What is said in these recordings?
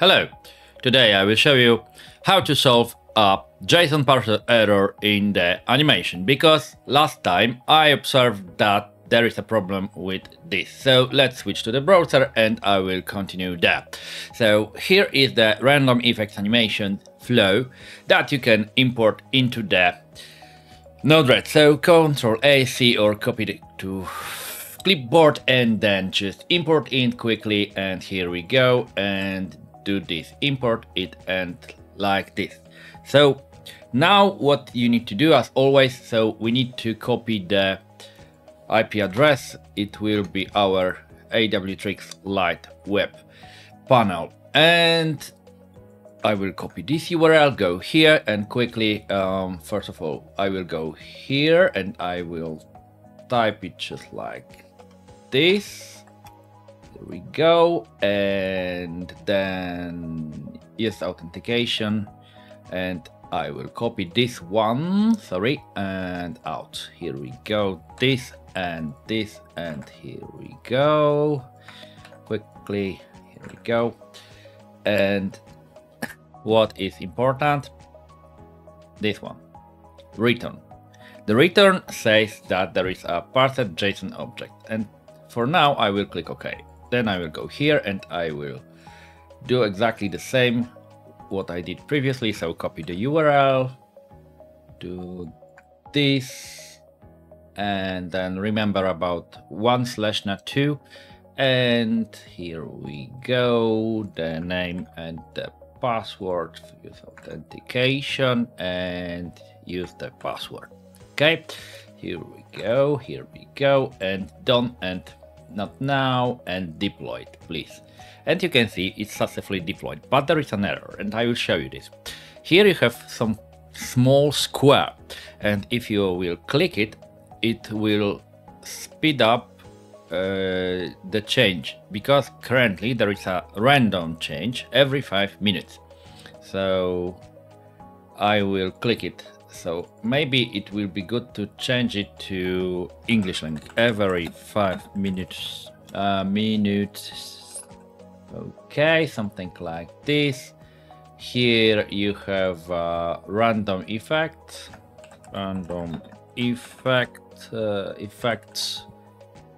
Hello, today I will show you how to solve a JSON parser error in the animation, because last time I observed that there is a problem with this. So let's switch to the browser and I will continue that. So here is the random effects animation flow that you can import into the Node-RED. So Ctrl+A, C or copy it to clipboard and then just import it quickly, and here we go, and do this, import it and like this. So now what you need to do, as always, so we need to copy the IP address. It will be our AWTrix Lite web panel, and I will copy this URL, go here and quickly, first of all, I will go here and I will type it just like this. There we go, and then use authentication, and I will copy this one, and out. Here we go, this, and here we go. Quickly, here we go. And what is important? This one, return. The return says that there is a parsed JSON object, and for now I will click OK. Then I will go here and I will do exactly the same what I did previously. So copy the URL, do this, and then remember about 1/not2, and here we go, the name and the password, use authentication and use the password. Okay, here we go, and done, and not now, and deploy it, please. And you can see it's successfully deployed, but there is an error, and I will show you this. Here you have some small square, and if you will click it, it will speed up the change, because currently there is a random change every 5 minutes. So I will click it. So maybe it will be good to change it to English language every 5 minutes. Okay, something like this. Here you have random effects, effects,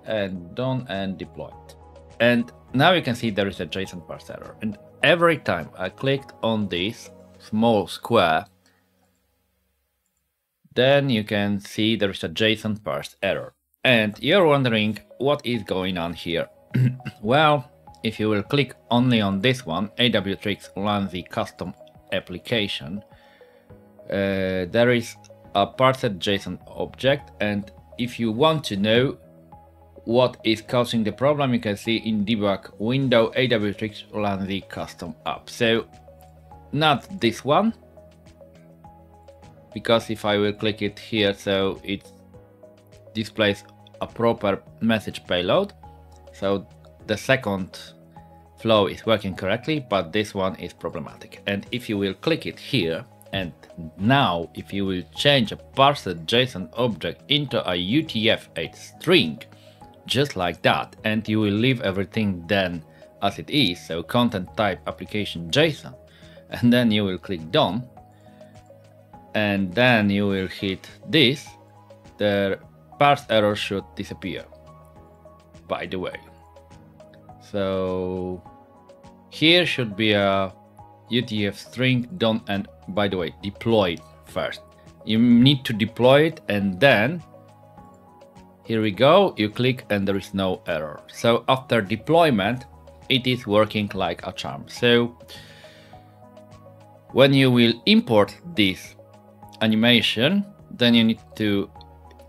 and done and deployed. And now you can see there is a JSON parse error. And every time I clicked on this small square, then you can see there is a JSON parse error. And you're wondering what is going on here. Well, if you will click only on this one, AWTrix Lansy custom application, there is a parsed JSON object, and if you want to know what is causing the problem, you can see in debug window AWTrix Lansy custom app. So not this one, because if I will click it here, so it displays a proper message payload. So the second flow is working correctly, but this one is problematic. And if you will click it here, and now if you will change a parsed JSON object into a UTF-8 string, just like that, and you will leave everything then as it is, so content type application JSON, and then you will click done, and then you will hit this, the parse error should disappear, by the way. So here should be a UTF string done, and by the way, deployed first. You need to deploy it, and then here we go, you click and there is no error. So after deployment, it is working like a charm. So when you will import this animation, then you need to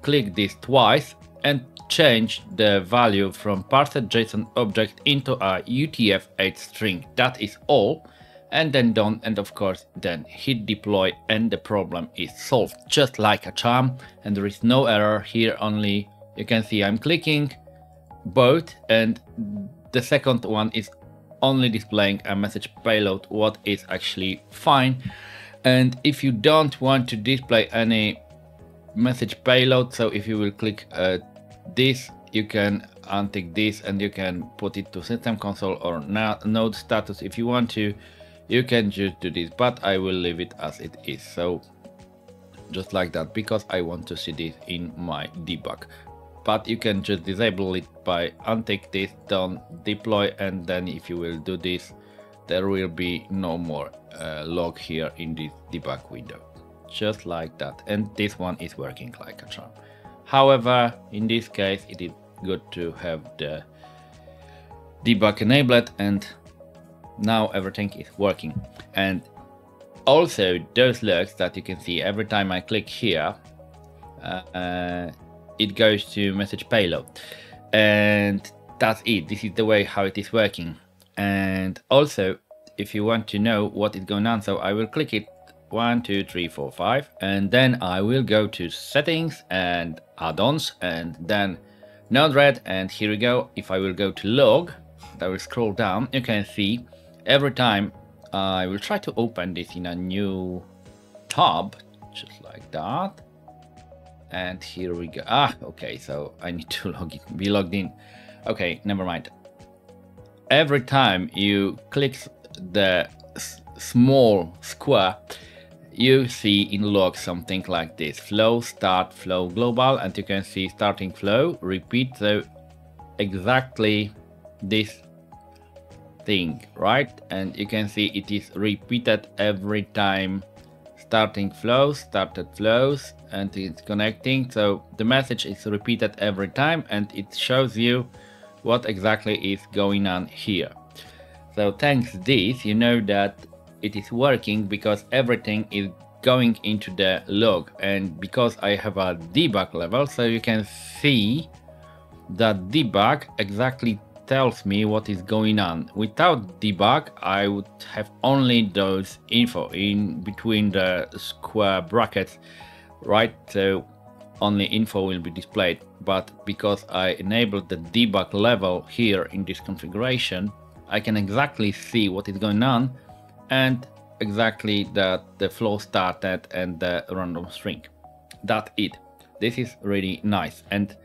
click this twice and change the value from parsed JSON object into a UTF-8 string. That is all, and then done, and of course then hit deploy, and the problem is solved just like a charm, and there is no error here. Only you can see I'm clicking both, and the second one is only displaying a message payload, what is actually fine. And if you don't want to display any message payload, so if you will click this, you can untick this and you can put it to system console or node status if you want to. You can just do this, but I will leave it as it is. So just like that, because I want to see this in my debug. But you can just disable it by untick this, don't deploy, and then if you will do this, there will be no more log here in this debug window. Just like that. And this one is working like a charm. However, in this case, it is good to have the debug enabled, and now everything is working. And also those logs that you can see every time I click here, it goes to message payload, and that's it. This is the way how it is working. And also, if you want to know what is going on, so I will click it 1, 2, 3, 4, 5, and then I will go to settings and add-ons, and then Node-RED, and here we go. If I will go to log, I will scroll down, you can see every time I will try to open this in a new tab, just like that. And here we go. Okay, so I need to be logged in. Okay, never mind. Every time you click the small square, you see in log something like this: flow start, flow global, and you can see starting flow, repeat. So exactly this thing, right? And you can see it is repeated every time. Starting flows, started flows, and it's connecting. So the message is repeated every time, and it shows you what exactly is going on here. So thanks this, you know that it is working because everything is going into the log, and because I have a debug level, so you can see that debug exactly tells me what is going on. Without debug, I would have only those info in between the square brackets, right? So only info will be displayed. But because I enabled the debug level here in this configuration, I can exactly see what is going on, and exactly that the flow started and the random string. That's it. This is really nice, and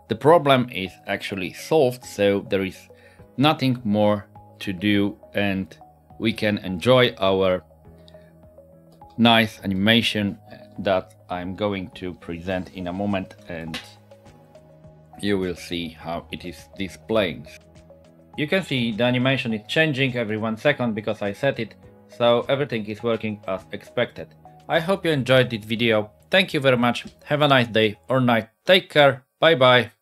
the problem is actually solved, so there is nothing more to do, and we can enjoy our nice animation that I'm going to present in a moment, and you will see how it is displaying. You can see the animation is changing every 1 second because I set it, so everything is working as expected. I hope you enjoyed this video. Thank you very much. Have a nice day or night. Take care. Bye bye.